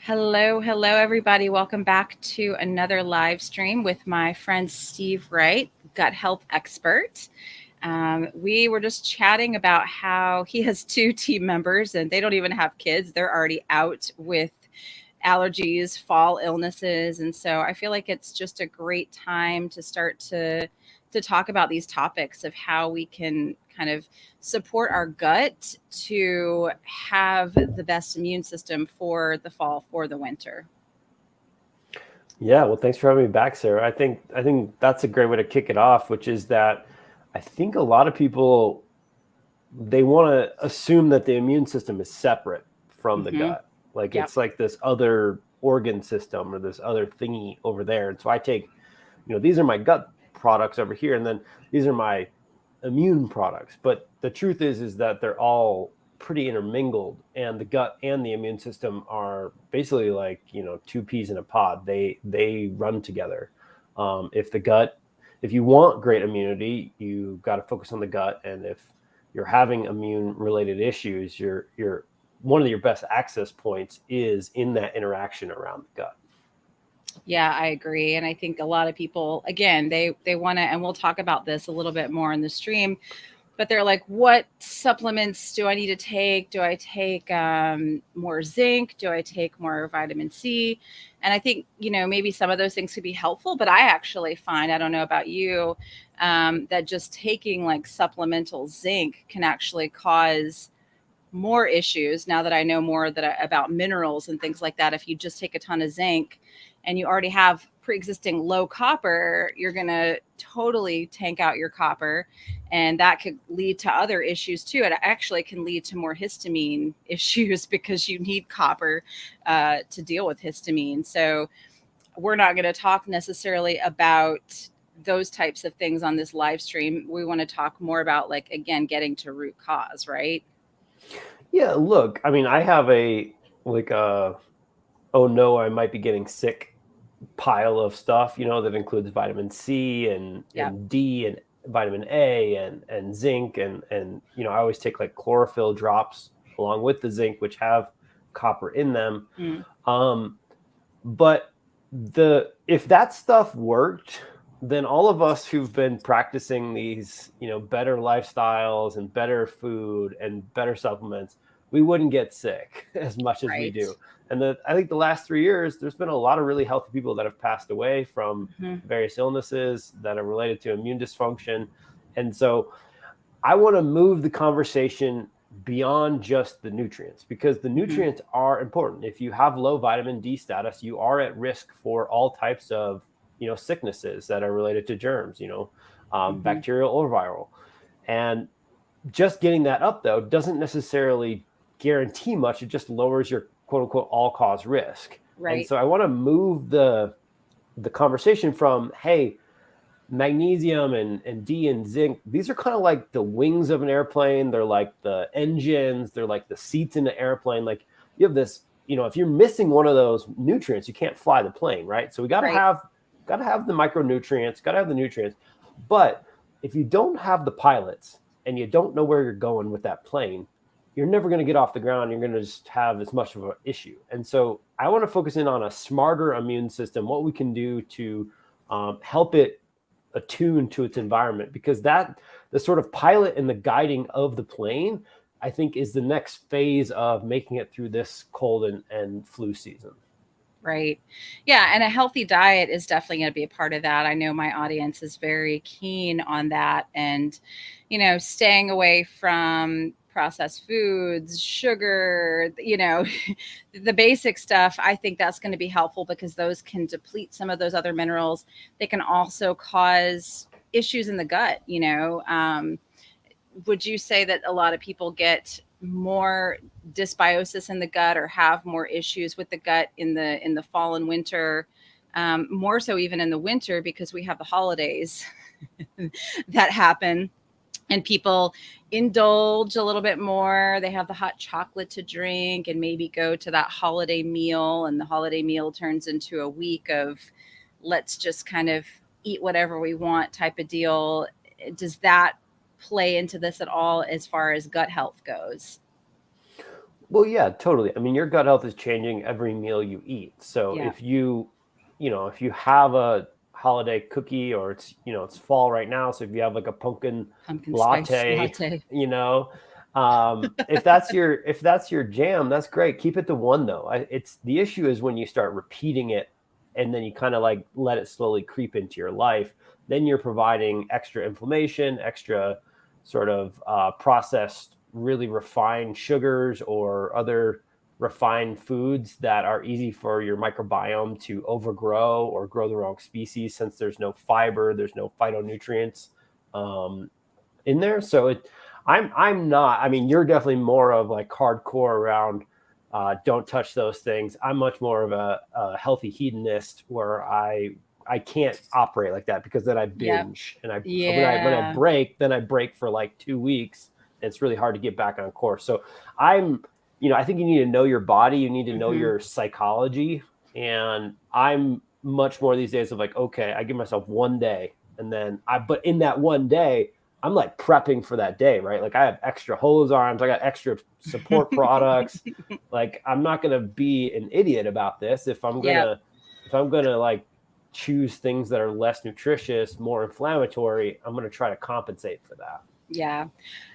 Hello, everybody. Welcome back to another live stream with my friend Steve Wright, gut health expert. We were just chatting about how he has two team members and they don't even have kids. They're already out with allergies, fall illnesses. And so I feel like it's just a great time to start to talk about these topics of how we can kind of support our gut to have the best immune system for the fall, for the winter. Yeah, well, thanks for having me back, Sarah. I think that's a great way to kick it off, which is that I think a lot of people they want to assume that the immune system is separate from the Hmm. gut. Like Yep. it's like this other organ system or this other thingy over there. And so I take, these are my gut products over here, and then these are my immune products. But the truth is that they're all pretty intermingled, and the gut and the immune system are basically like two peas in a pod. They run together. If you want great immunity, you got to focus on the gut, and if you're having immune related issues, you're one of your best access points is in that interaction around the gut. Yeah, I agree. And I think a lot of people, again, they want to, and we'll talk about this a little bit more in the stream, but they're like, what supplements do I need to take? Do I take more zinc? Do I take more vitamin C? And I think, maybe some of those things could be helpful, but I actually find, I don't know about you, that just taking like supplemental zinc can actually cause more issues now that I know more about minerals and things like that. If you just take a ton of zinc and you already have pre-existing low copper, you're going to totally tank out your copper, and that could lead to other issues too. It actually can lead to more histamine issues because you need copper to deal with histamine. So we're not going to talk necessarily about those types of things on this live stream. We want to talk more about, like, again, getting to root cause, right? Yeah, look, I mean, I have a like a oh no, I might be getting sick pile of stuff, that includes vitamin C and, Yeah. D and vitamin A and zinc and I always take like chlorophyll drops along with the zinc, which have copper in them. Mm. Um, but if that stuff worked, then all of us who've been practicing these, better lifestyles and better food and better supplements, we wouldn't get sick as much as we Right. do. And I think the last 3 years, there's been a lot of really healthy people that have passed away from Hmm. various illnesses that are related to immune dysfunction. And so I want to move the conversation beyond just the nutrients, because the Hmm. nutrients are important. If you have low vitamin D status, you are at risk for all types of sicknesses that are related to germs, Hmm. bacterial or viral. And just getting that up though doesn't necessarily guarantee much. It just lowers your quote unquote all cause risk. And Right. so I want to move the conversation from, hey, magnesium and D and zinc, these are kind of like the wings of an airplane. They're like the engines, they're like the seats in the airplane. Like you have this, if you're missing one of those nutrients, you can't fly the plane, right? So we Right. got to have the micronutrients, got to have the nutrients. But if you don't have the pilots and you don't know where you're going with that plane, you're never going to get off the ground. You're going to just have as much of an issue. And so I want to focus in on a smarter immune system, what we can do to help it attuned to its environment, because that the sort of pilot and the guiding of the plane, I think, is the next phase of making it through this cold and flu season. Right. Yeah. And a healthy diet is definitely going to be a part of that. I know my audience is very keen on that. And, staying away from processed foods, sugar, the basic stuff. I think that's going to be helpful because those can deplete some of those other minerals. They can also cause issues in the gut. Would you say that a lot of people get more dysbiosis in the gut or have more issues with the gut in the fall and winter, more so even in the winter because we have the holidays that happen and people indulge a little bit more. They have the hot chocolate to drink and maybe go to that holiday meal, and the holiday meal turns into a week of let's just kind of eat whatever we want type of deal. Does that play into this at all as far as gut health goes? Well, yeah, totally. I mean, your gut health is changing every meal you eat. So Yeah. if if you have a holiday cookie, or it's fall right now, so if you have like a pumpkin Pumpkin spice latte, latte. you know, if that's your jam, that's great. Keep it to one though. It's the issue is when you start repeating it, and then you kind of like let it slowly creep into your life. Then you're providing extra inflammation, extra sort of processed, really refined sugars or other refined foods that are easy for your microbiome to overgrow or grow the wrong species, since there's no fiber, there's no phytonutrients um, in there. So I'm not. I mean, you're definitely more of like hardcore around. Don't touch those things. I'm much more of a healthy hedonist, where I can't operate like that, because then I Yep. binge, and I when I Yeah. break, then I break for like 2 weeks, and it's really hard to get back on course. So I'm, I think you need to know your body, you need to know Hmm. your psychology, and I'm much more these days of like, okay, I give myself one day, and then but in that one day, I'm like prepping for that day, right? Like I have extra hose arms, I got extra support products. Like I'm not gonna be an idiot about this if I'm Yep. gonna like choose things that are less nutritious, more inflammatory. I'm gonna try to compensate for that. Yeah.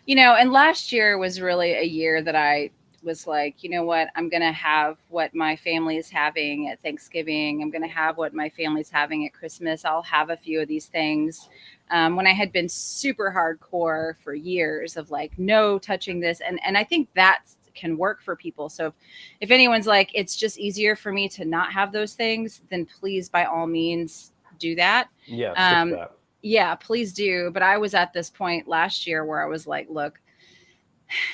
And last year was really a year that I was like, you know what? I'm going to have what my family is having at Thanksgiving. I'm going to have what my family's having at Christmas. I'll have a few of these things. When I had been super hardcore for years of like, no touching this. And I think that can work for people. So if anyone's like, it's just easier for me to not have those things, then please, by all means, do that. Yeah, stick to Um, that. yeah, please do. But I was at this point last year where I was like, look,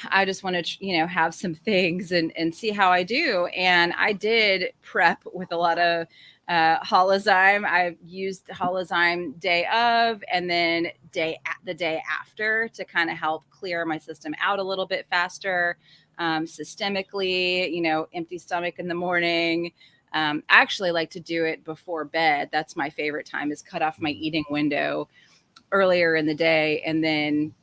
I just want to, have some things and see how I do. And I did prep with a lot of holozyme. I used holozyme day of, and then the day after, to kind of help clear my system out a little bit faster, systemically, empty stomach in the morning. I actually like to do it before bed. That's my favorite time, is cut off my eating window earlier in the day, and then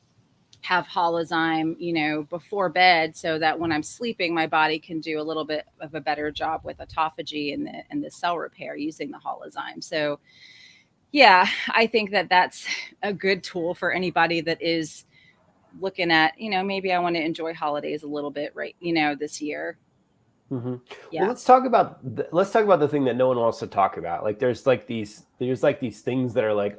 have holozyme, before bed, so that when I'm sleeping, my body can do a little bit of a better job with autophagy and the cell repair using the holozyme. So yeah, I think that that's a good tool for anybody that is looking at, maybe I want to enjoy holidays a little bit, right, this year. Mm-hmm. Well, Yeah, let's talk about the thing that no one wants to talk about. Like there's these things that are like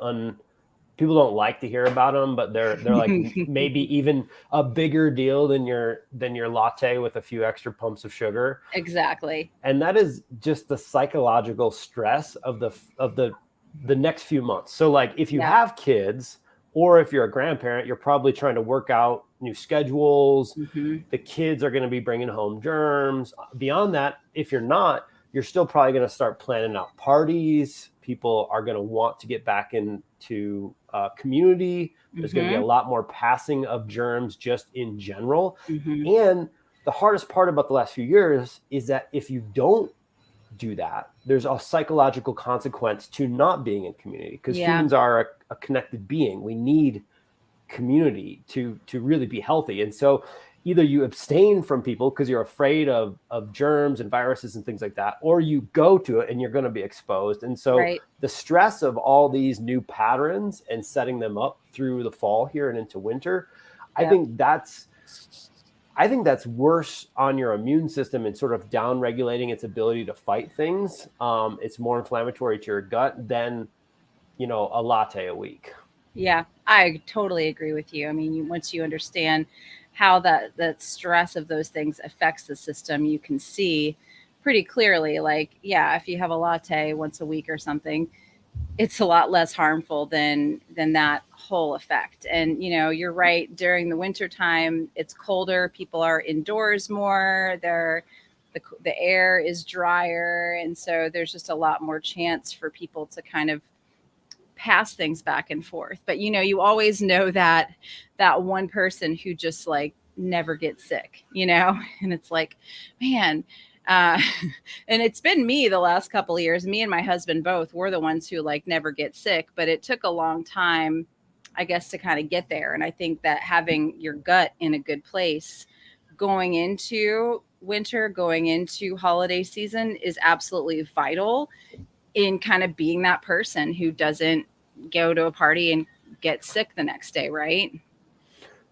people don't like to hear about them, but they're like maybe even a bigger deal than your latte with a few extra pumps of sugar. exactly. And that is just the psychological stress of the next few months. So like if you Yeah. have kids, or if you're a grandparent, you're probably trying to work out new schedules. Hmm. The kids are going to be bringing home germs. Beyond that, if you're not, you're still probably going to start planning out parties. People are going to want to get back into community. There's going to be a Hmm. lot more passing of germs just in general. Hmm. And the hardest part about the last few years is that if you don't do that, there's a psychological consequence to not being in community, because Yeah. humans are a connected being. We need community to really be healthy. And so either you abstain from people because you're afraid of germs and viruses and things like that, or you go to it and you're going to be exposed. And so Right. the stress of all these new patterns and setting them up through the fall here and into winter, I Yep. think that's I think that's worse on your immune system and sort of down regulating its ability to fight things. It's more inflammatory to your gut than a latte a week. Yeah, I totally agree with you. I mean, once you understand how that stress of those things affects the system, you can see pretty clearly. Like, yeah, if you have a latte once a week or something, it's a lot less harmful than that whole effect. And you're right. During the winter time, it's colder. People are indoors more. The air is drier, and so there's just a lot more chance for people to kind of pass things back and forth. But you always know that one person who just like never gets sick, and it's like, man, uh, and it's been me the last couple of years. Me and my husband both were the ones who like never get sick, but it took a long time, I guess, to kind of get there. And I think that having your gut in a good place going into winter going into holiday season is absolutely vital in kind of being that person who doesn't go to a party and get sick the next day, right?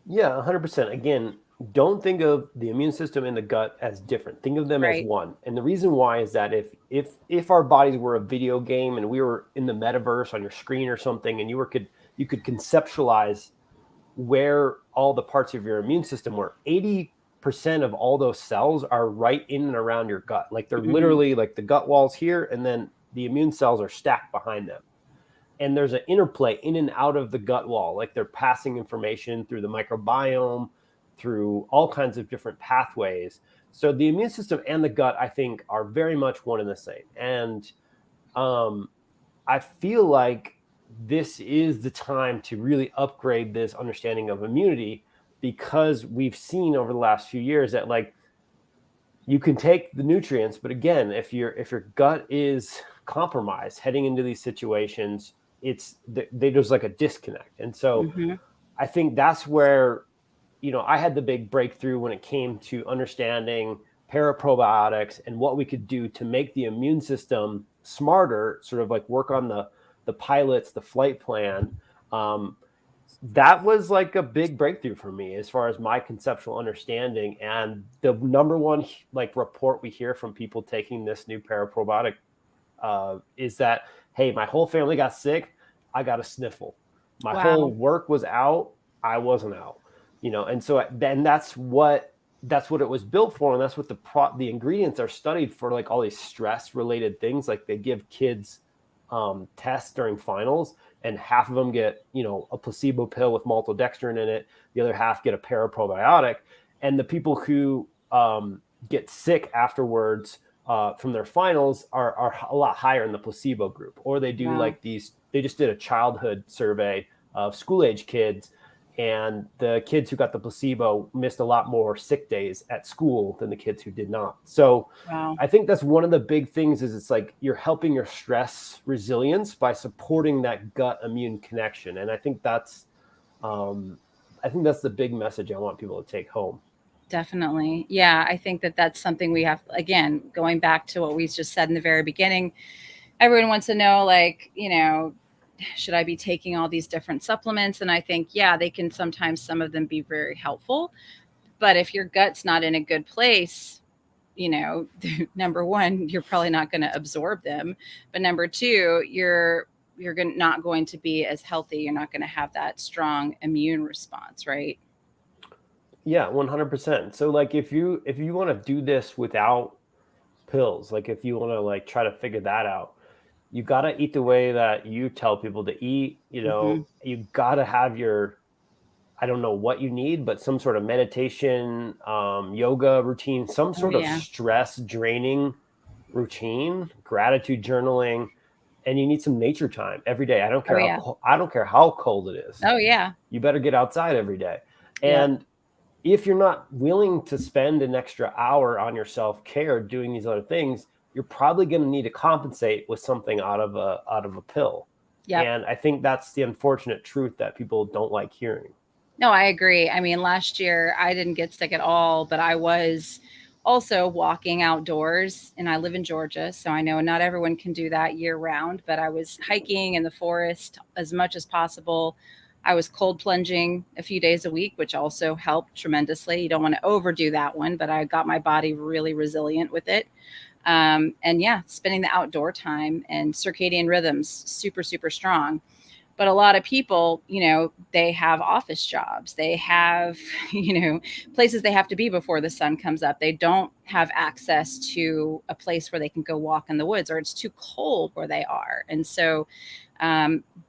Yeah, 100%. Again, don't think of the immune system and the gut as different. Think of them as Right. one. And the reason why is that if our bodies were a video game and we were in the metaverse on your screen or something, and you could conceptualize where all the parts of your immune system were, 80% of all those cells are right in and around your gut. Like they're Hmm. literally like the gut walls here, and then the immune cells are stacked behind them. And there's an interplay in and out of the gut wall, like they're passing information through the microbiome, through all kinds of different pathways. So the immune system and the gut, I think, are very much one and the same. And um, I feel like this is the time to really upgrade this understanding of immunity, because we've seen over the last few years that, like, you can take the nutrients, but again, if your gut is compromised heading into these situations, there's like a disconnect. And so Hmm. I think that's where, I had the big breakthrough when it came to understanding paraprobiotics and what we could do to make the immune system smarter, sort of like work on the pilots, the flight plan. Um, that was like a big breakthrough for me as far as my conceptual understanding. And the number one like report we hear from people taking this new paraprobiotic is that, hey, my whole family got sick, I got a sniffle, my whole Wow. work was out, I wasn't out. And so then that's what it was built for, and that's what the ingredients are studied for, like all these stress related things. Like they give kids tests during finals, and half of them get a placebo pill with maltodextrin in it, the other half get a paraprobiotic. And the people who get sick afterwards from their finals are a lot higher in the placebo group. Or they do Wow. like they just did a childhood survey of school age kids, and the kids who got the placebo missed a lot more sick days at school than the kids who did not. So Wow. I think that's one of the big things, is it's like you're helping your stress resilience by supporting that gut immune connection. And um, I think that's the big message I want people to take home. Definitely. Yeah, I think that that's something we have, again, going back to what we just said in the very beginning. Everyone wants to know, like, should I be taking all these different supplements? And I think, yeah, they can sometimes, some of them be very helpful. But if your gut's not in a good place, you know, number one, you're probably not going to absorb them. But number two, not going to be as healthy. You're not going to have that strong immune response, right? Yeah, 100%. So like if you want to do this without pills, like if you want to like try to figure that out, you got to eat the way that you tell people to eat. Hmm. You got to have I don't know what you need, but some sort of meditation, yoga routine, some Oh sort of yeah. stress draining routine, gratitude journaling, and you need some nature time every day. Oh yeah. I don't care how cold it is. Oh yeah. You better get outside every day. Yep. And if you're not willing to spend an extra hour on your self care doing these other things, you're probably going to need to compensate with something out of a pill. Yep. And I think that's the unfortunate truth that people don't like hearing. No, I agree. I mean, last year I didn't get sick at all, but I was also walking outdoors, and I live in Georgia. So I know not everyone can do that year round, but I was hiking in the forest as much as possible. I was cold plunging a few days a week, which also helped tremendously. You don't want to overdo that one, but I got my body really resilient with it. And yeah, spending the outdoor time and circadian rhythms super, super strong. But a lot of people, they have office jobs, they have places they have to be before the sun comes up. They don't have access to a place where they can go walk in the woods, or it's too cold where they are. And so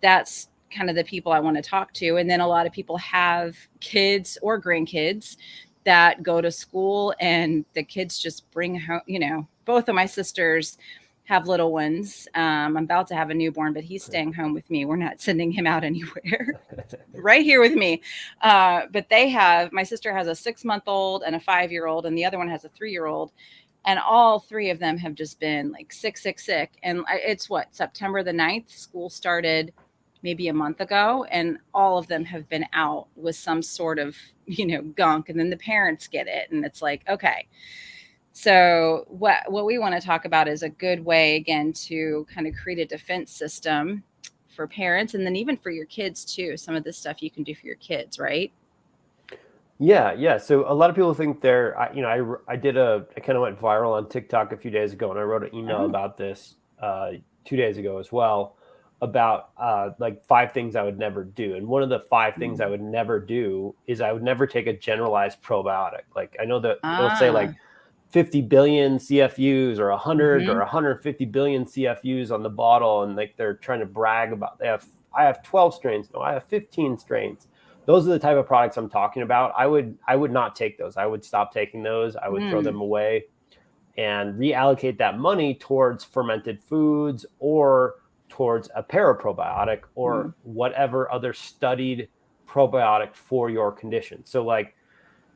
that's kind of the people I want to talk to. And then a lot of people have kids or grandkids that go to school, and the kids just bring home, both of my sisters have little ones. I'm about to have a newborn, but he's staying home with me. We're not sending him out anywhere. Right here with me. But my sister has a 6 month old and a 5 year old, and the other one has a 3 year old. And all three of them have just been like sick, sick, sick. And it's September the 9th. School started maybe a month ago, and all of them have been out with some sort of, gunk. And then the parents get it. And it's like, okay, So what we want to talk about is a good way, again, to kind of create a defense system for parents, and then even for your kids too. Some of this stuff you can do for your kids, right? Yeah. So a lot of people think I kind of went viral on TikTok a few days ago, and I wrote an email Oh. about this 2 days ago as well, about like 5 things I would never do. And one of the 5 things I would never do is I would never take a generalized probiotic. Like, I know that it'll say Ah. like 50 billion CFUs or 100 or Mm-hmm. 150 billion CFUs on the bottle, and like they're trying to brag about I have 12 strains. No, I have 15 strains. Those are the type of products I'm talking about. I would not take those. I would stop taking those. I would throw Mm. them away and reallocate that money towards fermented foods or towards a paraprobiotic or Mm. whatever other studied probiotic for your condition. So like,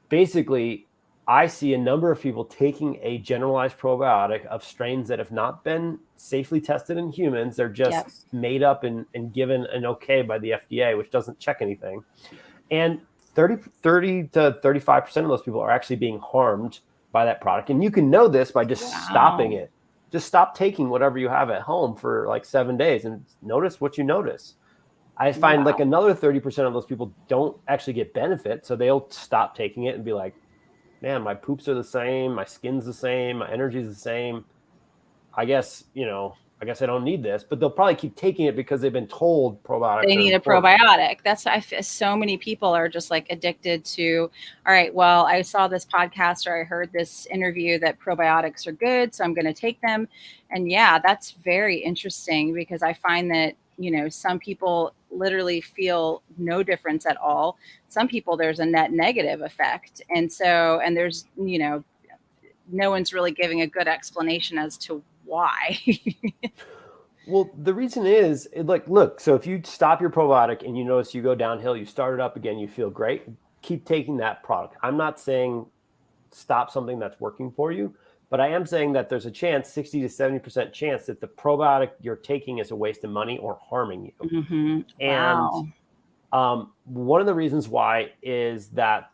basically, I see a number of people taking a generalized probiotic of strains that have not been safely tested in humans. They're Yep. just made up and given an okay by the FDA, which doesn't check anything. And 30 to 35% of those people are actually being harmed by that product. And you can know this by just stopping Wow. it. Just stop taking whatever you have at home for like 7 days and notice what you notice. I find like Wow. another 30% of those people don't actually get benefit. So they'll stop taking it and be like, man, my poops are the same. My skin's the same. My energy's the same. I guess I don't need this, but they'll probably keep taking it because they've been told probiotics They are need a important. probiotic. That's so many people are just like addicted to, all right, well, I saw this podcast or I heard this interview that probiotics are good, so I'm going to take them. And yeah, that's very interesting because I find that, some people literally feel no difference at all. Some people, there's a net negative effect. And there's, no one's really giving a good explanation as to why. Well, the reason is like, look, so if you stop your probiotic and you notice you go downhill, you start it up again, you feel great, keep taking that product. I'm not saying stop something that's working for you, but I am saying that there's a chance, 60 to 70% chance, that the probiotic you're taking is a waste of money or harming you. Hmm. And Wow. one of the reasons why is that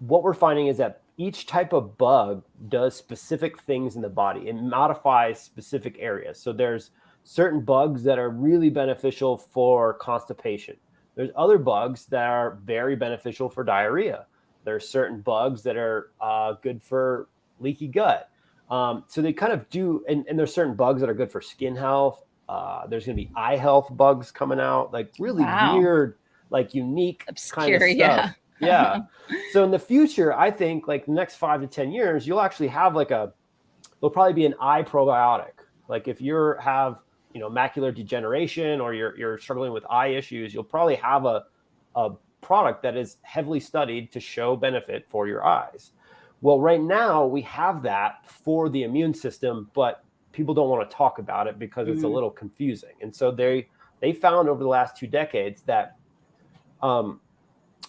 what we're finding is that each type of bug does specific things in the body. It modifies specific areas. So there's certain bugs that are really beneficial for constipation. There's other bugs that are very beneficial for diarrhea. There's certain bugs that are good for leaky gut. So they kind of do, and there's certain bugs that are good for skin health. There's going to be eye health bugs coming out, like really Wow. weird, like unique kind of Obscure, yeah. stuff. Yeah. So in the future, I think like the next 5 to 10 years, you'll actually have there'll probably be an eye probiotic. Like if you have, macular degeneration or you're struggling with eye issues, you'll probably have a product that is heavily studied to show benefit for your eyes. Well, right now we have that for the immune system, but people don't want to talk about it because it's a Mm. little confusing. And so they found over the last 2 decades that um,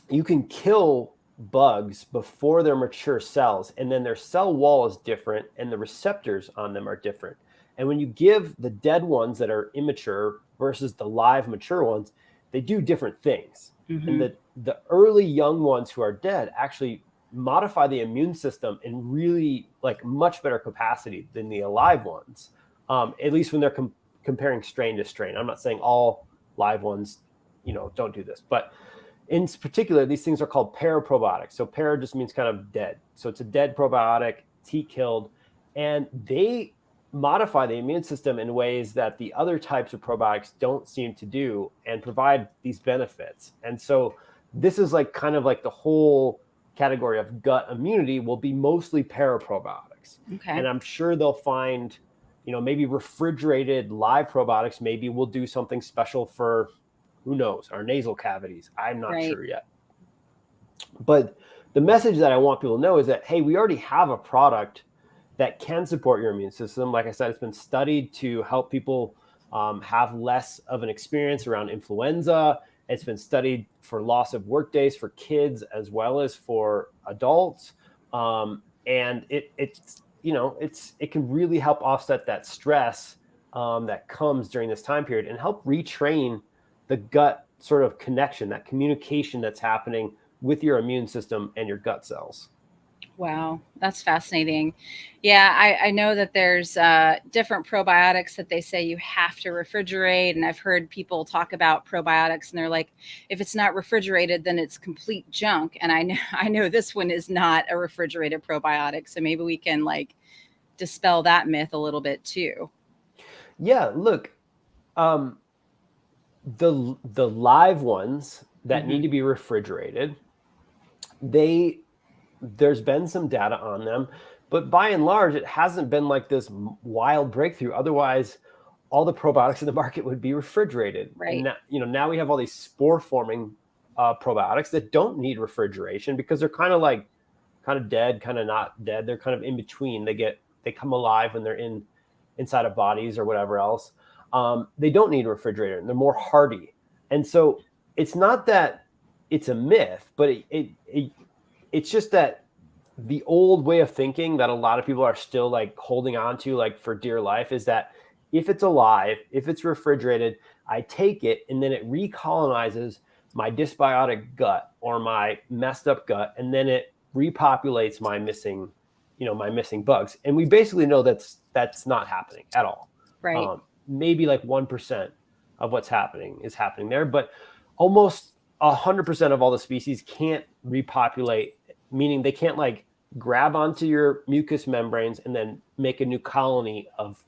you can kill bugs before they're mature cells, and then their cell wall is different and the receptors on them are different. And when you give the dead ones that are immature versus the live mature ones, they do different things. And Hmm. the early young ones who are dead actually modify the immune system in really like much better capacity than the alive ones, at least when they're comparing strain to strain. I'm not saying all live ones don't do this, but in particular, these things are called paraprobiotics. So para just means kind of dead. So it's a dead probiotic, it's heat killed, and they modify the immune system in ways that the other types of probiotics don't seem to do and provide these benefits. And so this is like kind of like the whole category of gut immunity will be mostly paraprobiotics. Okay. And I'm sure they'll find, maybe refrigerated live probiotics maybe will do something special for, who knows, our nasal cavities. I'm not Right. sure yet. But the message that I want people to know is that, hey, we already have a product that can support your immune system. Like I said, it's been studied to help people have less of an experience around influenza. It's been studied for loss of work days for kids as well as for adults. And it can really help offset that stress that comes during this time period and help retrain the gut sort of connection, that communication that's happening with your immune system and your gut cells. Wow, that's fascinating. Yeah, I know that there's different probiotics that they say you have to refrigerate. And I've heard people talk about probiotics and they're like, if it's not refrigerated, then it's complete junk. And I know this one is not a refrigerated probiotic. So maybe we can like dispel that myth a little bit too. Yeah, look, um, the live ones that need Hmm. to be refrigerated, they there's been some data on them, but by and large, it hasn't been like this wild breakthrough. Otherwise, all the probiotics in the market would be refrigerated. And Right. now, now we have all these spore forming probiotics that don't need refrigeration because they're kind of dead, kind of not dead. They're kind of in between. They come alive when they're inside of bodies or whatever else. They don't need refrigerator, and they're more hardy. And so it's not that it's a myth, but it's just that the old way of thinking that a lot of people are still like holding on to like for dear life is that if it's alive, if it's refrigerated, I take it and then it recolonizes my dysbiotic gut or my messed up gut, and then it repopulates my missing bugs. And we basically know that's not happening at all. Right. Maybe like 1% of what's happening is happening there, but almost 100% of all the species can't repopulate, meaning they can't like grab onto your mucous membranes and then make a new colony of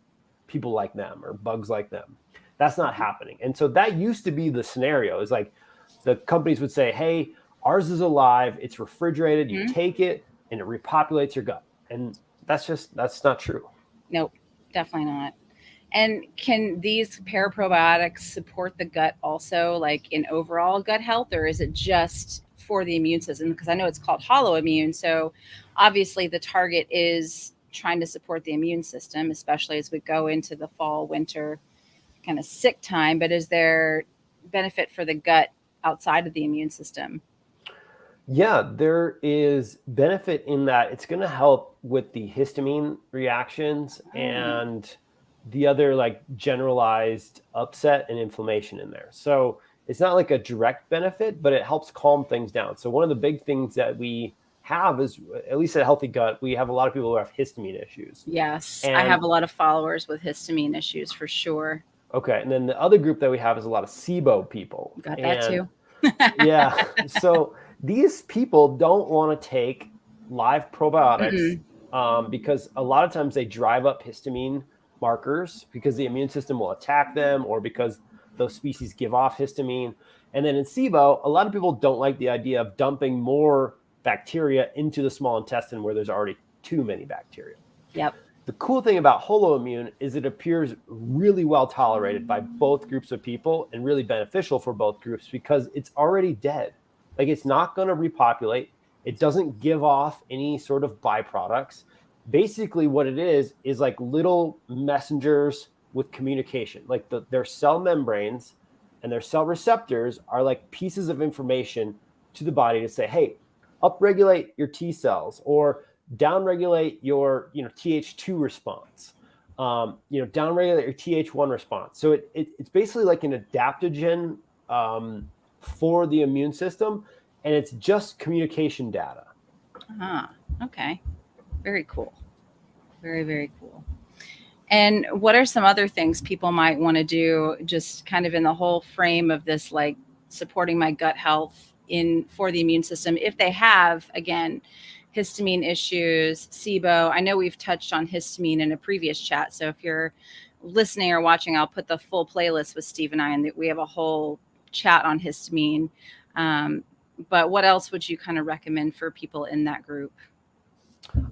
people like them or bugs like them. That's not happening. And so that used to be the scenario, is like the companies would say, hey, ours is alive, it's refrigerated, you Hmm. take it and it repopulates your gut. And that's not true. Nope, definitely not. And can these paraprobiotics support the gut also, like in overall gut health, or is it just for the immune system? Because I know it's called Holoimmune. So obviously the target is trying to support the immune system, especially as we go into the fall, winter kind of sick time. But is there benefit for the gut outside of the immune system? Yeah, there is benefit in that it's going to help with the histamine reactions Oh, and the other like generalized upset and inflammation in there. So it's not like a direct benefit, but it helps calm things down. So one of the big things that we have is, at least a healthy gut, we have a lot of people who have histamine issues. yes. I have And a lot of followers with histamine issues for sure. okay, and then the other group that we have is a lot of SIBO people. Got that And too. yeah. So these people don't want to take live probiotics Mm-mm. because a lot of times they drive up histamine markers because the immune system will attack them, or because those species give off histamine. And then in SIBO, a lot of people don't like the idea of dumping more bacteria into the small intestine where there's already too many bacteria. Yep. The cool thing about Holoimmune is it appears really well tolerated by both groups of people and really beneficial for both groups because it's already dead. Like, it's not going to repopulate. It doesn't give off any sort of byproducts. Basically, what it is like little messengers with communication. Like their cell membranes and their cell receptors are like pieces of information to the body to say, hey, upregulate your T cells, or downregulate your Th2 response, downregulate your Th1 response. So it's basically like an adaptogen for the immune system, and it's just communication data. Ah, okay. Very cool. Very, very cool. And what are some other things people might want to do just kind of in the whole frame of this, like supporting my gut health in for the immune system if they have, again, histamine issues, SIBO. I know we've touched on histamine in a previous chat. So if you're listening or watching, I'll put the full playlist with Steve and I, and we have a whole chat on histamine. Um, but what else would you kind of recommend for people in that group?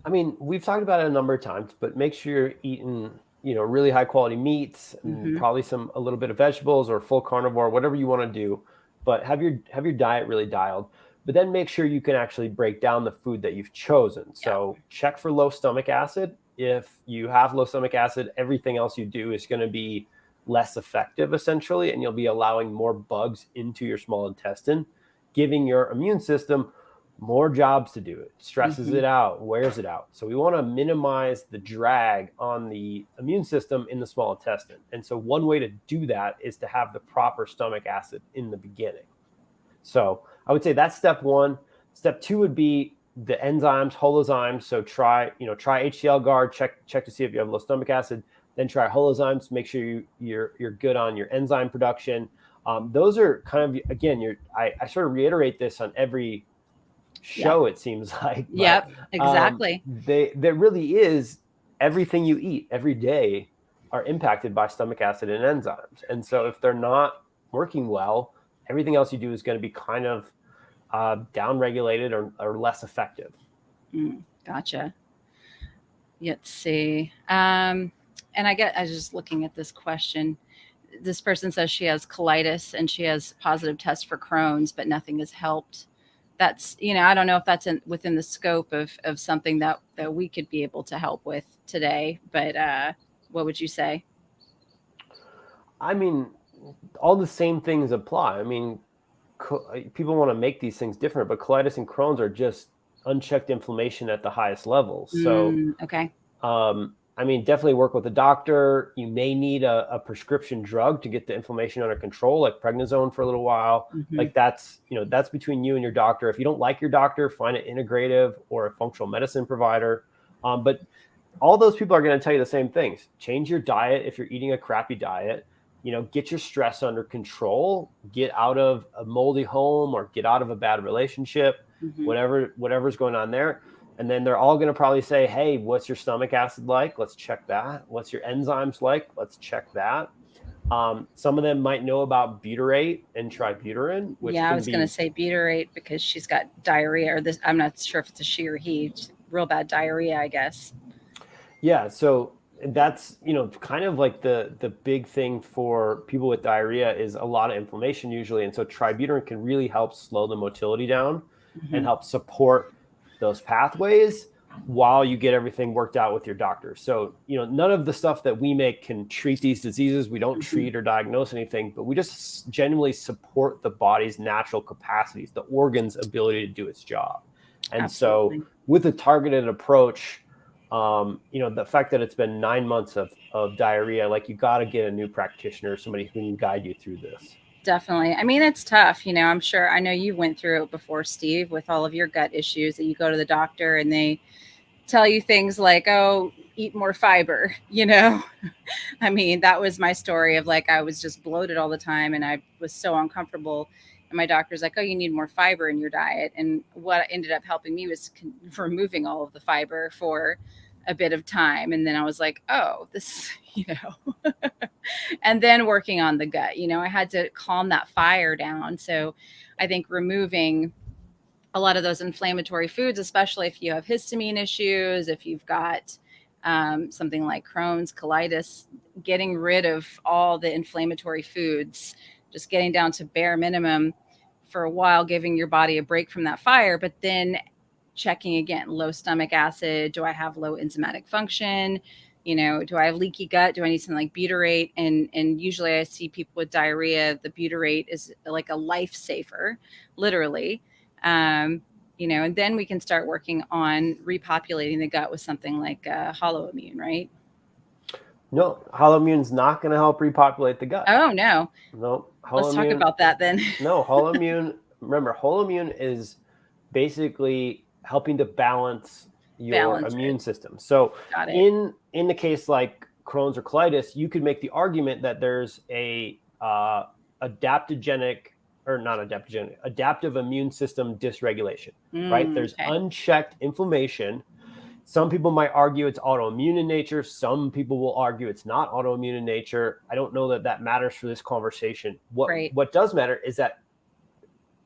I mean, we've talked about it a number of times, but make sure you're eating, really high quality meats and Hmm. probably a little bit of vegetables or full carnivore, whatever you want to do. But have your diet really dialed. But then make sure you can actually break down the food that you've chosen. Yeah. So check for low stomach acid. If you have low stomach acid, everything else you do is going to be less effective essentially, and you'll be allowing more bugs into your small intestine, giving your immune system more jobs to do. It stresses Hmm. it out, wears it out. So we want to minimize the drag on the immune system in the small intestine. And so one way to do that is to have the proper stomach acid in the beginning. So I would say that's step one. Step two would be the enzymes, holozymes. So try HCl guard, check to see if you have low stomach acid. Then try holozymes. Make sure you're good on your enzyme production. Those are kind of, again, I sort of reiterate this on every show, it seems like, but exactly. there really is, everything you eat every day are impacted by stomach acid and enzymes. And so if they're not working well, everything else you do is going to be kind of down-regulated or less effective. Gotcha. Let's see. And I was just looking at this question. This person says she has colitis and she has positive tests for Crohn's, but nothing has helped. That's, I don't know if that's within the scope of something that we could be able to help with today, but what would you say? I mean, all the same things apply. I mean, people want to make these things different, but colitis and Crohn's are just unchecked inflammation at the highest levels. So, okay. I mean, definitely work with a doctor. You may need a prescription drug to get the inflammation under control, like prednisone for a little while. Like that's between you and your doctor. If you don't like your doctor, find an integrative or a functional medicine provider. But all those people are going to tell you the same things. Change your diet if you're eating a crappy diet. Get your stress under control, get out of a moldy home or get out of a bad relationship, whatever's going on there. And then they're all going to probably say, hey, what's your stomach acid like? Let's check that. What's your enzymes like? Let's check that. Some of them might know about butyrate and tributylin. I was going to say butyrate because she's got diarrhea, or this. I'm not sure if it's a she or he. Real bad diarrhea, I guess. Yeah. So that's, kind of like the big thing for people with diarrhea is a lot of inflammation usually. And so tributylin can really help slow the motility down and help support those pathways while you get everything worked out with your doctor. So, none of the stuff that we make can treat these diseases. We don't treat or diagnose anything, but we just genuinely support the body's natural capacities, the organ's ability to do its job. And Absolutely. So with a targeted approach, the fact that it's been 9 months of diarrhea, like you got to get a new practitioner, somebody who can guide you through this. Definitely. I mean, it's tough. I'm sure, I know you went through it before, Steve, with all of your gut issues, that you go to the doctor and they tell you things like, oh, eat more fiber, I mean, that was my story of I was just bloated all the time and I was so uncomfortable. And my doctor's like, oh, you need more fiber in your diet. And what ended up helping me was removing all of the fiber for a bit of time. And then I was like, oh, this, and then working on the gut, I had to calm that fire down. So I think removing a lot of those inflammatory foods, especially if you have histamine issues, if you've got something like Crohn's, colitis, getting rid of all the inflammatory foods, just getting down to bare minimum for a while, giving your body a break from that fire, but then checking again, low stomach acid. Do I have low enzymatic function? Do I have leaky gut? Do I need something like butyrate? And usually I see people with diarrhea, the butyrate is like a lifesaver, literally. And then we can start working on repopulating the gut with something like Holoimmune, right? No, Holoimmune's not going to help repopulate the gut. Oh, no. No. Let's talk about that then. No, Holoimmune, remember, Holoimmune is basically helping to balance your immune system. So in the case like Crohn's or colitis, you could make the argument that there's a adaptive immune system dysregulation, right? There's unchecked inflammation. Some people might argue it's autoimmune in nature. Some people will argue it's not autoimmune in nature. I don't know that matters for this conversation. What does matter is that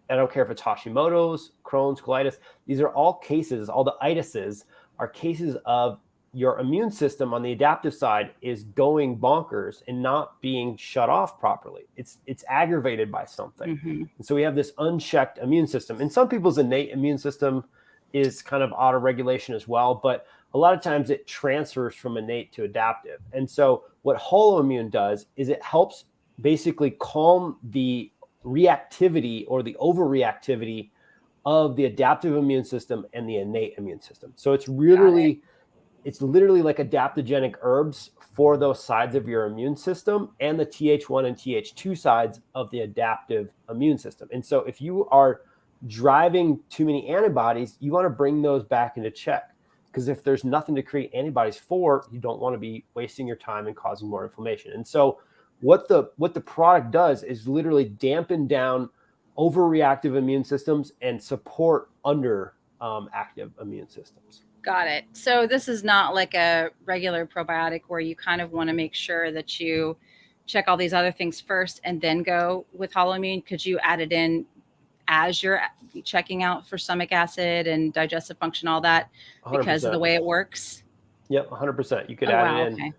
I don't care if it's Hashimoto's, Crohn's, colitis. These are all cases, all the itises are cases of your immune system on the adaptive side is going bonkers and not being shut off properly. It's aggravated by something. And so we have this unchecked immune system. And some people's innate immune system is kind of out of regulation as well, but a lot of times it transfers from innate to adaptive. And so what Holoimmune does is it helps basically calm the reactivity or the overreactivity of the adaptive immune system and the innate immune system. So it's literally like adaptogenic herbs for those sides of your immune system and the Th1 and Th2 sides of the adaptive immune system. And so if you are driving too many antibodies, you want to bring those back into check. Because if there's nothing to create antibodies for, you don't want to be wasting your time and causing more inflammation. And so what the product does is literally dampen down overreactive immune systems and support under active immune systems. Got it. So this is not like a regular probiotic where you kind of want to make sure that you check all these other things first and then go with Holoimmune. Could you add it in as you're checking out for stomach acid and digestive function, all that, because 100%. of the way it works? Yep, 100%. You could add it in. Okay.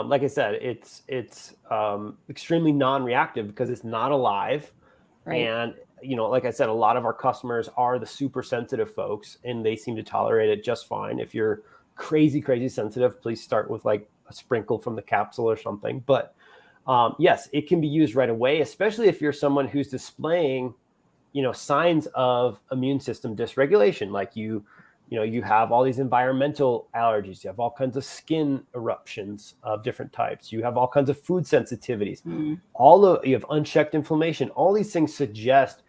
Like I said, it's extremely non-reactive because it's not alive. Right. And, like I said, a lot of our customers are the super sensitive folks, and they seem to tolerate it just fine. If you're crazy, crazy sensitive, please start with like a sprinkle from the capsule or something. But yes, it can be used right away, especially if you're someone who's displaying, signs of immune system dysregulation, like you have all these environmental allergies, you have all kinds of skin eruptions of different types, you have all kinds of food sensitivities, you have unchecked inflammation. All these things suggest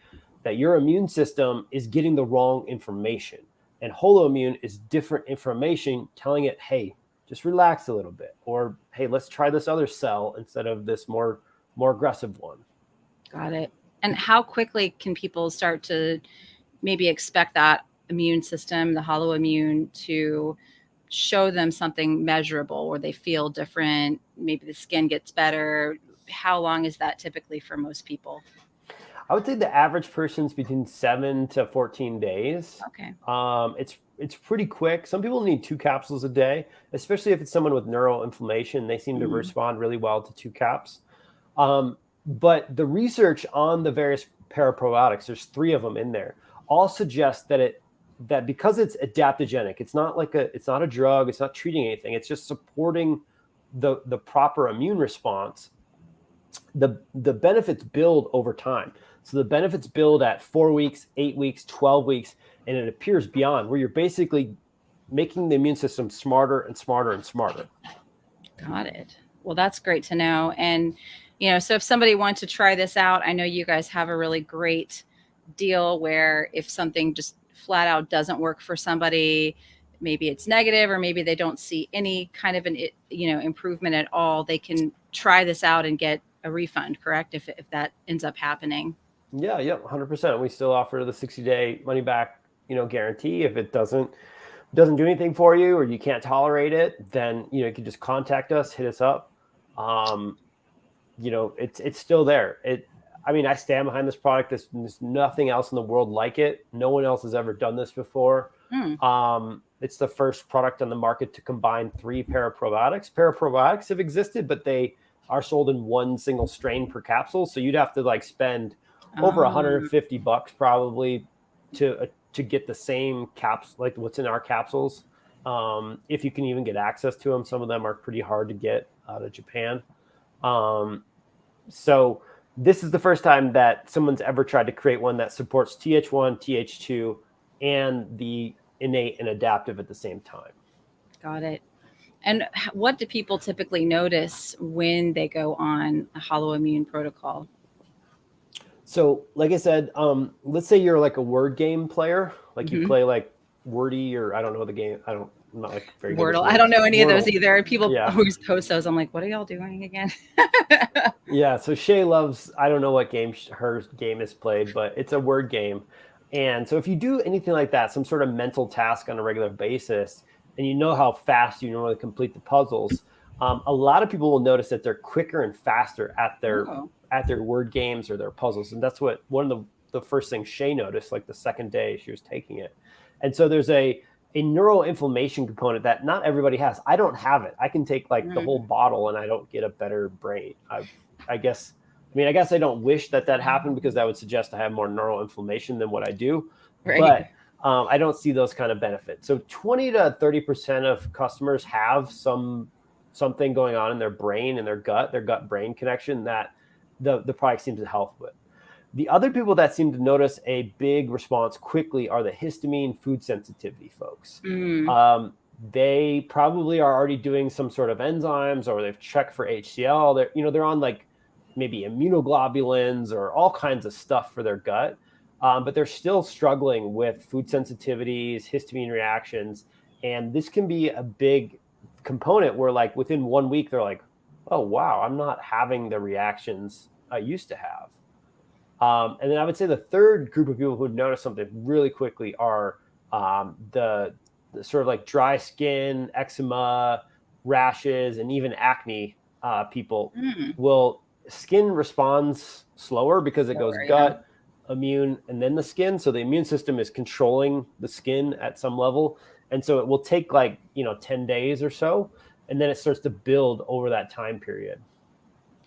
that your immune system is getting the wrong information. And Holoimmune is different information telling it, hey, just relax a little bit, or hey, let's try this other cell instead of this more aggressive one. Got it. And how quickly can people start to maybe expect that immune system, the Holoimmune, to show them something measurable where they feel different? Maybe the skin gets better. How long is that typically for most people? I would say the average person's between 7 to 14 days. Okay. It's pretty quick. Some people need 2 capsules a day, especially if it's someone with neuroinflammation. They seem to respond really well to 2 caps. But the research on the various paraprobiotics, there's 3 of them in there, all suggest that because it's adaptogenic, it's not a drug, it's not treating anything, it's just supporting the proper immune response. The benefits build over time. So the benefits build at 4 weeks, 8 weeks, 12 weeks, and it appears beyond, where you're basically making the immune system smarter and smarter and smarter. Got it. Well, that's great to know. And, so if somebody wants to try this out, I know you guys have a really great deal where if something just flat out doesn't work for somebody, maybe it's negative, or maybe they don't see any kind of an, improvement at all, they can try this out and get a refund, correct? If that ends up happening. Yeah, 100%. We still offer the 60-day money back, guarantee. If it doesn't do anything for you, or you can't tolerate it, then, you can just contact us, hit us up. It's still there. I stand behind this product. There's nothing else in the world like it. No one else has ever done this before. It's the first product on the market to combine 3 paraprobiotics. Paraprobiotics have existed, but they are sold in one single strain per capsule. So you'd have to spend over $150 probably to get the same caps, like what's in our capsules. If you can even get access to them. Some of them are pretty hard to get out of Japan. So this is the first time that someone's ever tried to create one that supports TH1, TH2, and the innate and adaptive at the same time. Got it. And what do people typically notice when they go on a Holoimmune protocol? So, like I said, let's say you're like a word game player, like you play like Wordy, or I don't know the game. I'm not very good Wordle. at I don't know any Wordle. of those either. People always post those. I'm like, what are y'all doing again? Yeah. So Shay loves, I don't know what game her game is played, but it's a word game. And so if you do anything like that, some sort of mental task on a regular basis, and you know how fast you normally complete the puzzles, a lot of people will notice that they're quicker and faster at their word games or their puzzles. And that's what one of the first things Shay noticed, like the second day she was taking it. And so there's a neuroinflammation component that not everybody has. I don't have it. I can take the whole bottle and I don't get a better brain. I guess I don't wish that happened, because that would suggest I have more neuroinflammation than what I do. Right. But I don't see those kind of benefits. So 20 to 30% of customers have something going on in their brain and their gut-brain connection that the product seems to help with. The other people that seem to notice a big response quickly are the histamine food sensitivity folks. They probably are already doing some sort of enzymes, or they've checked for HCl. They're on maybe immunoglobulins or all kinds of stuff for their gut. but they're still struggling with food sensitivities, histamine reactions, and this can be a big component where like within 1 week they're like, oh wow, I'm not having the reactions I used to have. And then I would say the third group of people who notice something really quickly are the sort of like dry skin, eczema, rashes, and even acne people. Mm, Will skin responds slower because it goes lower, yeah. gut, immune, and then the skin. So the immune system is controlling the skin at some level. And so it will take like, 10 days or so. And then it starts to build over that time period.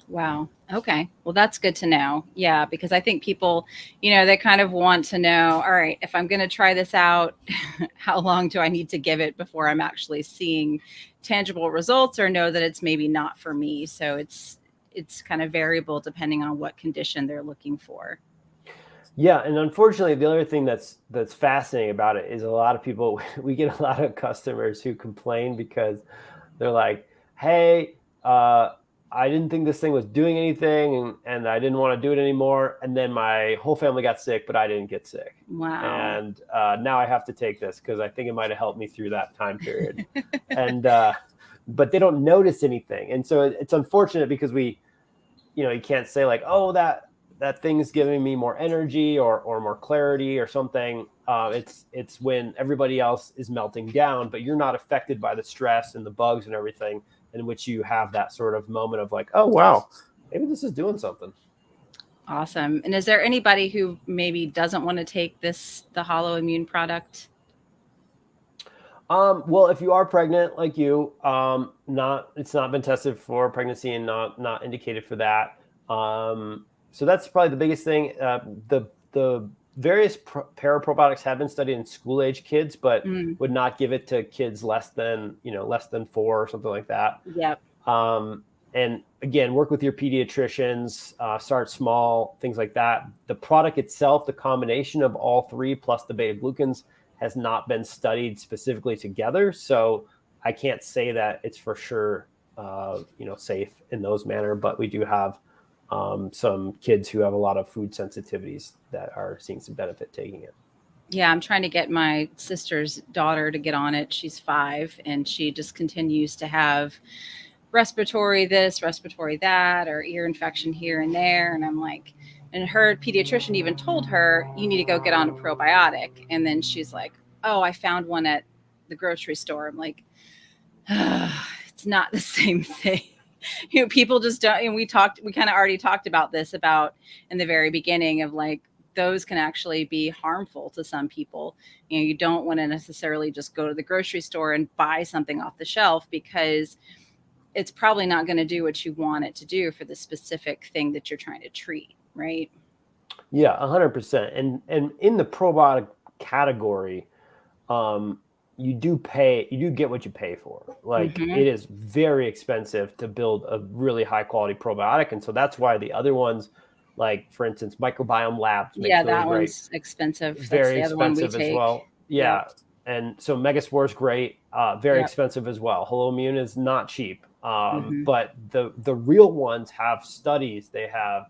Wow. Okay. Well, that's good to know. Yeah, because I think people, they kind of want to know, all right, if I'm going to try this out, how long do I need to give it before I'm actually seeing tangible results or know that it's maybe not for me? So it's kind of variable depending on what condition they're looking for. Yeah, and unfortunately, the other thing that's fascinating about it is a lot of people. We get a lot of customers who complain because they're like, "Hey, I didn't think this thing was doing anything, and I didn't want to do it anymore. And then my whole family got sick, but I didn't get sick. Wow. And now I have to take this because I think it might have helped me through that time period." And but they don't notice anything, and so it's unfortunate because you can't say like, "Oh, that thing's giving me more energy or more clarity or something." It's when everybody else is melting down, but you're not affected by the stress and the bugs and everything, in which you have that sort of moment of like, oh wow, maybe this is doing something. Awesome. And is there anybody who maybe doesn't want to take the Holoimmune product? Well, if you are pregnant, like you, not it's not been tested for pregnancy and not indicated for that. So that's probably the biggest thing. The various paraprobiotics have been studied in school age kids, but Mm, would not give it to kids less than 4 or something like that. yep. And again, work with your pediatricians. Start small, things like that. The product itself, the combination of all three plus the beta glucans, has not been studied specifically together, so I can't say that it's for sure, safe in those manner. But we do have some kids who have a lot of food sensitivities that are seeing some benefit taking it. Yeah, I'm trying to get my sister's daughter to get on it. She's 5 and she just continues to have respiratory this, respiratory that, or ear infection here and there. And I'm like, and her pediatrician even told her, you need to go get on a probiotic. And then she's like, oh, I found one at the grocery store. I'm like, it's not the same thing. People just don't. And we kind of already talked about this about in the very beginning of like, those can actually be harmful to some people. You don't want to necessarily just go to the grocery store and buy something off the shelf because it's probably not going to do what you want it to do for the specific thing that you're trying to treat, right? Yeah, 100%. And in the probiotic category, um, you do get what you pay for. Like Mm-hmm. it is very expensive to build a really high quality probiotic, and so that's why the other ones, like for instance, Microbiome Labs Yeah, makes really that great, one's expensive. That's very the other one we expensive as take. well. Yep. Yeah, and so Megaspore is great, very Yep. expensive as well. Holoimmune is not cheap, Mm-hmm. but the real ones have studies, they have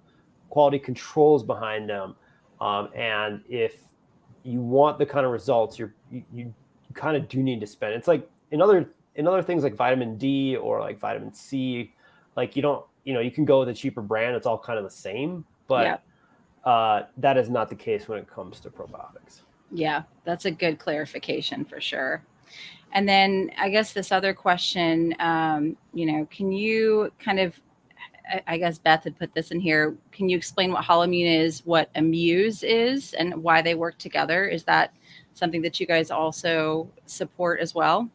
quality controls behind them, and if you want the kind of results you kind of do need to spend. It's like in other things like vitamin D or like vitamin C, like you can go with a cheaper brand. It's all kind of the same, but Yep. that is not the case when it comes to probiotics. Yeah, that's a good clarification for sure. And then I guess this other question, can you kind of, I guess Beth had put this in here. Can you explain what Holoimmune is, what IMMUSE is, and why they work together? Is that something that you guys also support as well?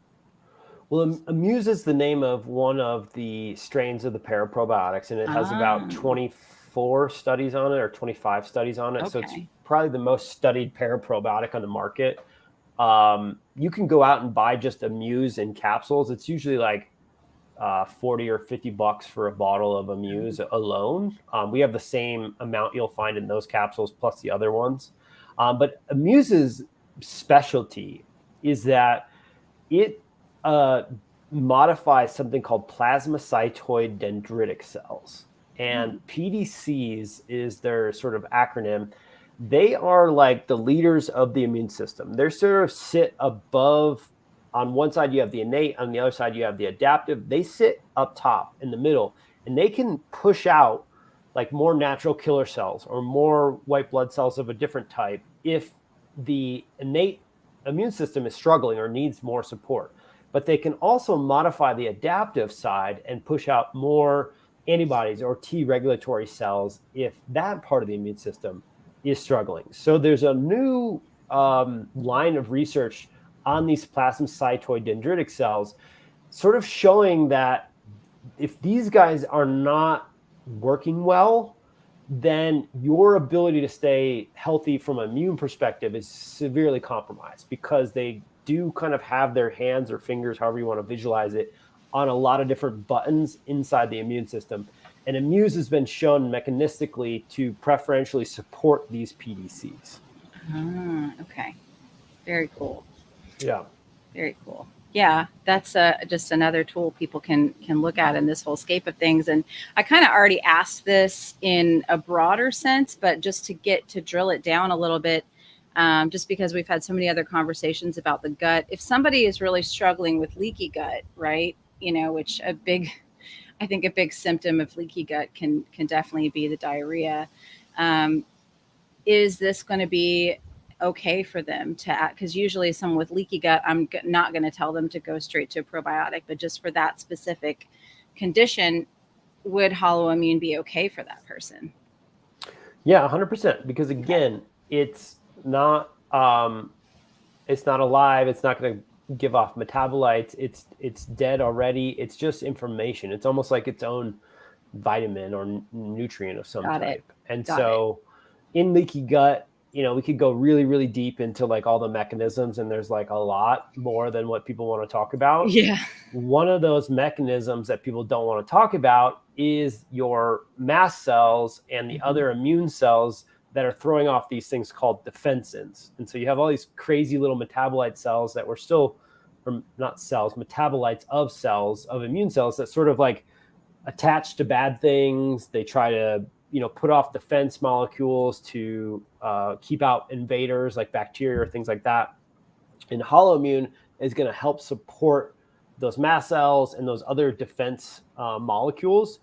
Well, IMMUSE is the name of one of the strains of the paraprobiotics, and it has about Ah, 24 studies on it or 25 studies on it. So it's okay. probably the most studied paraprobiotic on the market. You can go out and buy just IMMUSE in capsules. It's usually like 40 or $50 for a bottle of IMMUSE alone. We have the same amount you'll find in those capsules plus the other ones. But IMMUSE's specialty is that it uh, modifies something called plasmacytoid dendritic cells. And Hmm. PDCs is their sort of acronym. They are like the leaders of the immune system. They sort of sit above. On one side, you have the innate. On the other side, you have the adaptive. They sit up top in the middle, and they can push out like more natural killer cells or more white blood cells of a different type if the innate immune system is struggling or needs more support. But they can also modify the adaptive side and push out more antibodies or T regulatory cells if that part of the immune system is struggling. So there's a new line of research on these plasmacytoid dendritic cells, sort of showing that if these guys are not working well, then your ability to stay healthy from an immune perspective is severely compromised, because they do kind of have their hands or fingers, however you want to visualize it, on a lot of different buttons inside the immune system. And IMMUSE has been shown mechanistically to preferentially support these PDCs. Okay. Very cool. Yeah. Very cool. Yeah, that's just another tool people can look at in this whole scape of things. And I kind of already asked this in a broader sense, but just to drill it down a little bit, just because we've had so many other conversations about the gut. If somebody is really struggling with leaky gut, right? Which I think a big symptom of leaky gut can definitely be the diarrhea. Is this going to be okay for them to, because usually someone with leaky gut, I'm not going to tell them to go straight to a probiotic, but just for that specific condition, would Holoimmune be okay for that person? Yeah, 100%. Because again, it's not alive. It's not going to give off metabolites. It's dead already. It's just information. It's almost like its own vitamin or nutrient of some type. And so in leaky gut, we could go really, really deep into like all the mechanisms, and there's like a lot more than what people want to talk about. Yeah. One of those mechanisms that people don't want to talk about is your mast cells and the other immune cells that are throwing off these things called defensins. And so you have all these crazy little metabolite cells that were still, or not cells, metabolites of cells, of immune cells that sort of like attach to bad things. They try to put off defense molecules to keep out invaders like bacteria or things like that. And Holoimmune is going to help support those mast cells and those other defense molecules,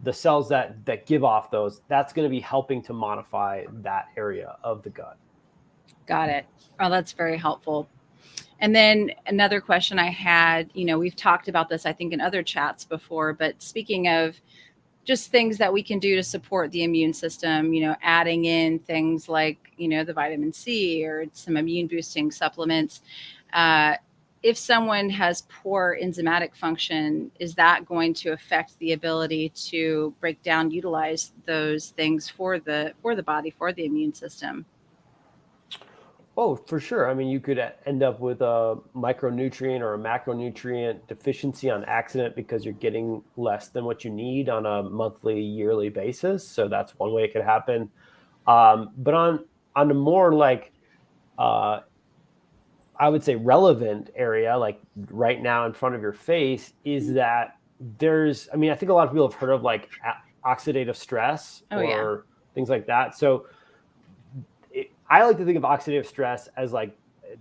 the cells that give off those. That's going to be helping to modify that area of the gut. Got it. Oh, that's very helpful. And then another question I had, we've talked about this, I think, in other chats before, but speaking of just things that we can do to support the immune system, adding in things like, the vitamin C or some immune boosting supplements. If someone has poor enzymatic function, is that going to affect the ability to break down, utilize those things for the body, for the immune system? Oh, for sure. I mean, you could end up with a micronutrient or a macronutrient deficiency on accident because you're getting less than what you need on a monthly, yearly basis. So that's one way it could happen. But on the more like, I would say relevant area, like right now in front of your face, is that I think a lot of people have heard of like oxidative stress or things like that. So I like to think of oxidative stress as like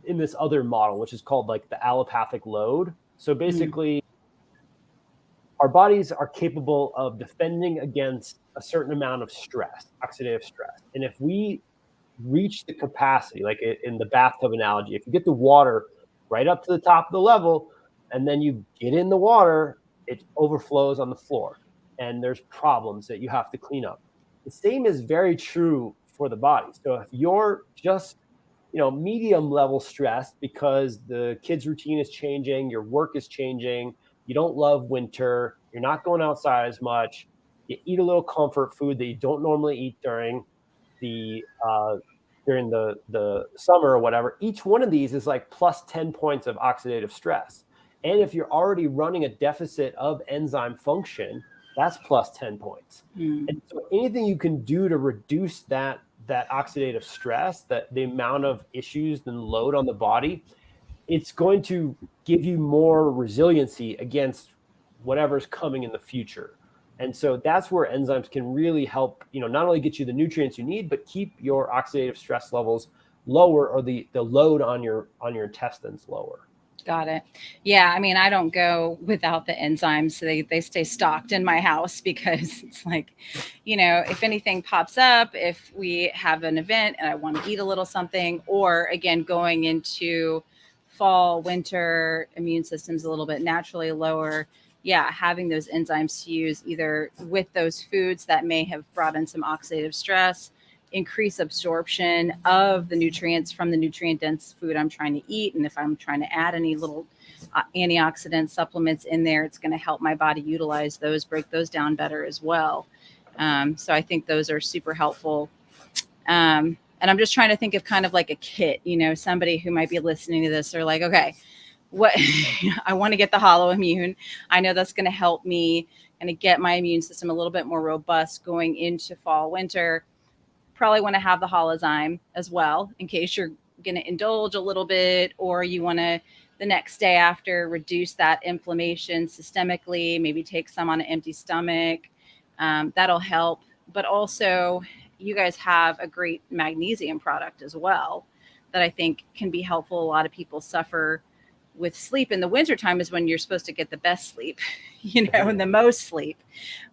in this other model, which is called like the allopathic load. So basically, our bodies are capable of defending against a certain amount of stress, oxidative stress. And if we reach the capacity, like in the bathtub analogy, if you get the water right up to the top of the level and then you get in the water, it overflows on the floor and there's problems that you have to clean up. The same is very true for the body. So if you're just, medium level stressed because the kids' routine is changing, your work is changing, you don't love winter, you're not going outside as much, you eat a little comfort food that you don't normally eat during the summer or whatever, each one of these is like plus 10 points of oxidative stress. And if you're already running a deficit of enzyme function, that's plus 10 points. And so anything you can do to reduce that oxidative stress, that the amount of issues and load on the body, it's going to give you more resiliency against whatever's coming in the future. And so that's where enzymes can really help, not only get you the nutrients you need, but keep your oxidative stress levels lower, or the load on your intestines lower. Got it. Yeah, I mean, I don't go without the enzymes. They stay stocked in my house because it's like, if anything pops up, if we have an event and I want to eat a little something, or again, going into fall, winter, immune system's a little bit naturally lower. Yeah, having those enzymes to use either with those foods that may have brought in some oxidative stress, increase absorption of the nutrients from the nutrient dense food I'm trying to eat. And if I'm trying to add any little antioxidant supplements in there, it's going to help my body utilize those, break those down better as well. So I think those are super helpful. And I'm just trying to think of kind of like a kit, somebody who might be listening to this, they're like, okay, what I want to get the Holoimmune. I know that's going to help me kind of get my immune system a little bit more robust going into fall, winter. Probably want to have the Holozyme as well in case you're going to indulge a little bit, or you want to the next day after reduce that inflammation systemically, maybe take some on an empty stomach. That'll help. But also, you guys have a great magnesium product as well that I think can be helpful. A lot of people suffer with sleep in the wintertime is when you're supposed to get the best sleep, and the most sleep.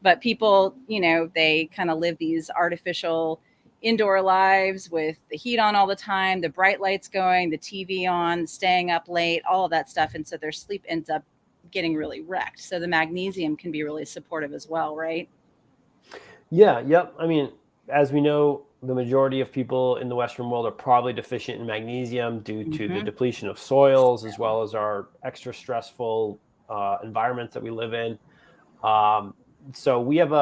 But people, they kind of live these artificial indoor lives with the heat on all the time, the bright lights going, the TV on, staying up late, all of that stuff. And so their sleep ends up getting really wrecked. So the magnesium can be really supportive as well, right? Yeah, yep. I mean, as we know, the majority of people in the Western world are probably deficient in magnesium due to the depletion of soils, as well as our extra stressful environments that we live in. So we have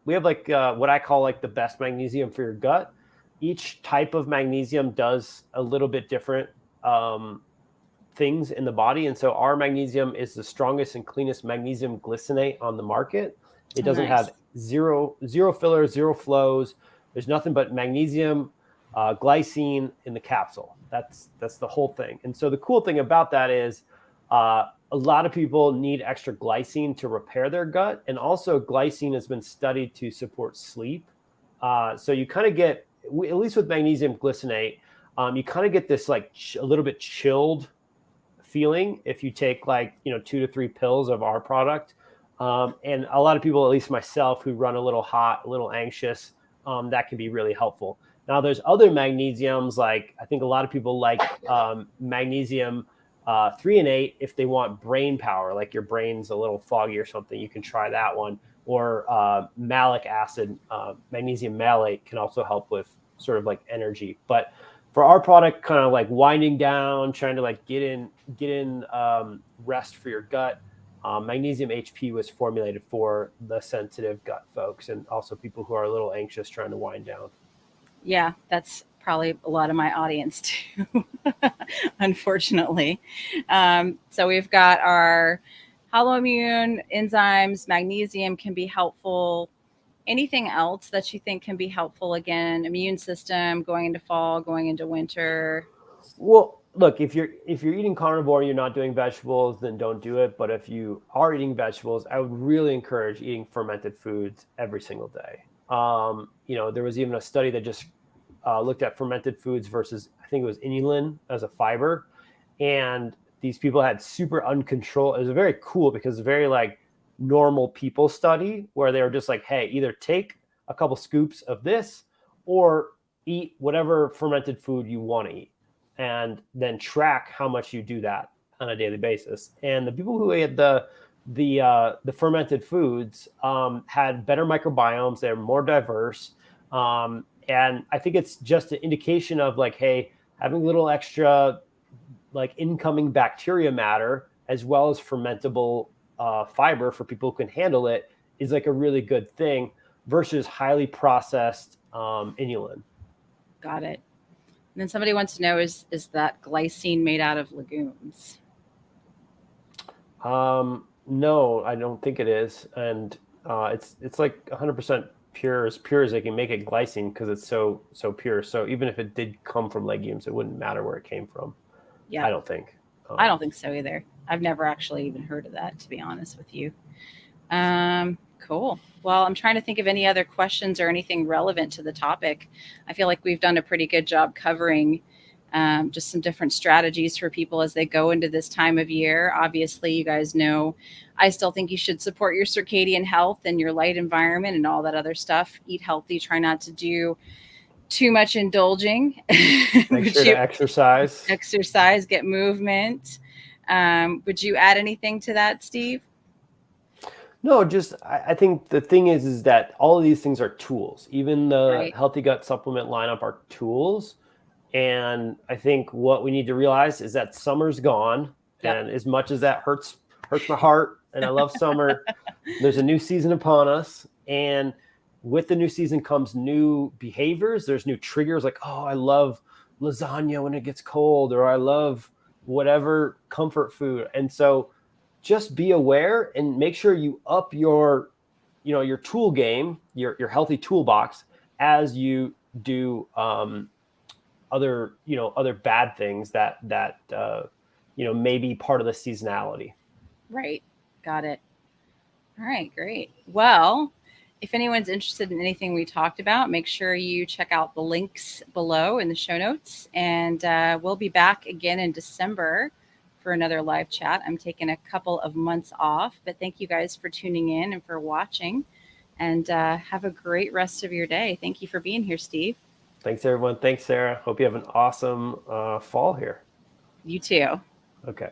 like what I call like the best magnesium for your gut. Each type of magnesium does a little bit different things in the body. And so our magnesium is the strongest and cleanest magnesium glycinate on the market. It doesn't have zero fillers, zero flows. There's nothing but magnesium, glycine in the capsule. That's the whole thing. And so the cool thing about that is a lot of people need extra glycine to repair their gut. And also glycine has been studied to support sleep. So you kind of get, at least with magnesium glycinate, you kind of get this like a little bit chilled feeling if you take like 2 to 3 pills of our product. And a lot of people, at least myself, who run a little hot, a little anxious, that can be really helpful. Now there's other magnesiums, like I think a lot of people like magnesium 3 and 8 if they want brain power, like your brain's a little foggy or something. You can try that one. Or malic acid, magnesium malate can also help with sort of like energy. But for our product, kind of like winding down, trying to like get in rest for your gut, magnesium HP was formulated for the sensitive gut folks, and also people who are a little anxious trying to wind down. Yeah, that's probably a lot of my audience too, unfortunately. So we've got our Holoimmune enzymes, magnesium can be helpful. Anything else that you think can be helpful? Again, immune system going into fall, going into winter. Well, look, if you're eating carnivore and you're not doing vegetables, then don't do it. But if you are eating vegetables, I would really encourage eating fermented foods every single day. There was even a study that just looked at fermented foods versus, I think it was inulin as a fiber, and these people had super uncontrolled. It was very cool because it's very like normal people study where they were just like, hey, either take a couple scoops of this or eat whatever fermented food you want to eat, and then track how much you do that on a daily basis. And the people who ate the fermented foods had better microbiomes. They're more diverse. And I think it's just an indication of like, hey, having a little extra like incoming bacteria matter as well as fermentable fiber for people who can handle it is like a really good thing versus highly processed inulin. Got it. And then somebody wants to know, is that glycine made out of legumes? No, I don't think it is. And it's like 100% pure as they can make it glycine because it's so pure. So even if it did come from legumes, it wouldn't matter where it came from. Yeah. I don't think. I don't think so either. I've never actually even heard of that, to be honest with you. Cool. Well, I'm trying to think of any other questions or anything relevant to the topic. I feel like we've done a pretty good job covering just some different strategies for people as they go into this time of year. Obviously, you guys know I still think you should support your circadian health and your light environment and all that other stuff. Eat healthy, try not to do too much indulging. Make Would sure to you exercise. exercise, get movement? Would you add anything to that, Steve? No, just I think the thing is that all of these things are tools. Even the Right. healthy gut supplement lineup are tools. And I think what we need to realize is that summer's gone. Yep. And as much as that hurts my heart, and I love summer, there's a new season upon us. And with the new season comes new behaviors. There's new triggers like, oh, I love lasagna when it gets cold, or I love whatever comfort food. And so just be aware and make sure you up your your tool game, your healthy toolbox, as you do other bad things that may be part of the seasonality. Right. Got it. All right, great. Well, if anyone's interested in anything we talked about, make sure you check out the links below in the show notes. And we'll be back again in December for another live chat. I'm taking a couple of months off, but thank you guys for tuning in and for watching. And have a great rest of your day. Thank you for being here, Steve. Thanks, everyone. Thanks, Sarah. Hope you have an awesome fall here. You too. Okay.